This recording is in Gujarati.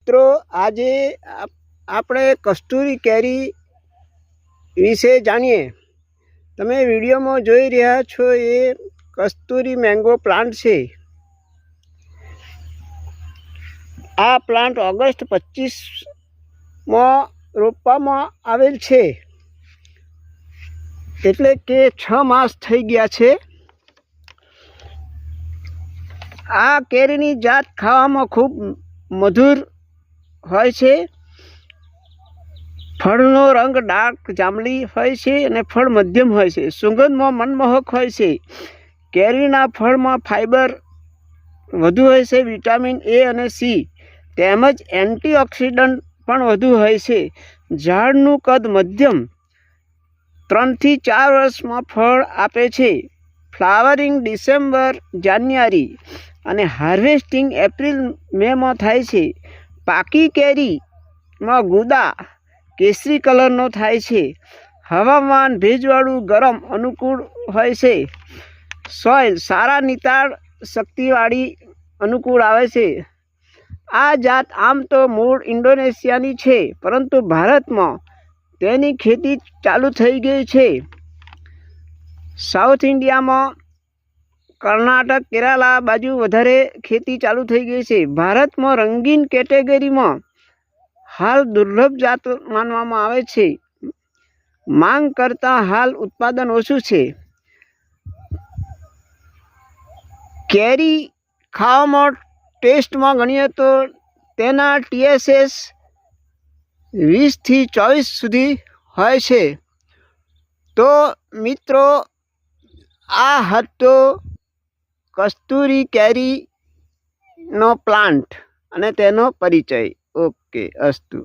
મિત્રો આજે આપણે કસ્તુરી કેરી વિશે જાણીએ। તમે વિડીયોમાં જોઈ રહ્યા છો એ કસ્તુરી મેંગો પ્લાન્ટ છે। આ પ્લાન્ટ ઓગસ્ટ 25માં રોપવામાં આવેલ છે, એટલે કે 6 માસ થઈ ગયા છે। આ કેરીની જાત ખાવામાં ખૂબ મધુર હોય છે। ફળનો રંગ ડાર્ક જાંબલી હોય છે અને ફળ મધ્યમ હોય છે। સુગંધમાં મનમોહક હોય છે। કેરીના ફળમાં ફાઇબર વધુ હોય છે, વિટામિન એ અને સી તેમજ એન્ટીઓક્સિડન્ટ પણ વધુ હોય છે। ઝાડનું કદ મધ્યમ 3 થી 4 વર્ષમાં ફળ આપે છે। ફ્લાવરિંગ ડિસેમ્બર જાન્યુઆરી અને હાર્વેસ્ટિંગ એપ્રિલ મેમાં થાય છે। પાકી કેરીમાં ગુદા કેસરી કલરનો થાય છે। હવામાન ભેજવાળું ગરમ અનુકૂળ હોય છે। સોઇલ સારા નિતાર શક્તિવાળી અનુકૂળ આવે છે। આ જાત આમ તો મૂળ ઇન્ડોનેશિયાની છે, પરંતુ ભારતમાં તેની ખેતી ચાલુ થઈ ગઈ છે। સાઉથ ઇન્ડિયામાં કર્ણાટક, કેરાલા બાજુ વધારે ખેતી ચાલુ થઈ ગઈ છે। ભારતમાં રંગીન કેટેગરીમાં હાલ દુર્લભ જાત માનવામાં આવે છે। માંગ કરતાં હાલ ઉત્પાદન ઓછું છે। કેરી ખાવામાં ટેસ્ટમાં ગણીએ તો તેના TSS 20 થી 24 સુધી હોય છે। તો મિત્રો, આ હતો કસ્તુરી કેરીનો પ્લાન્ટ અને તેનો પરિચય। ઓકે, અસ્તુ।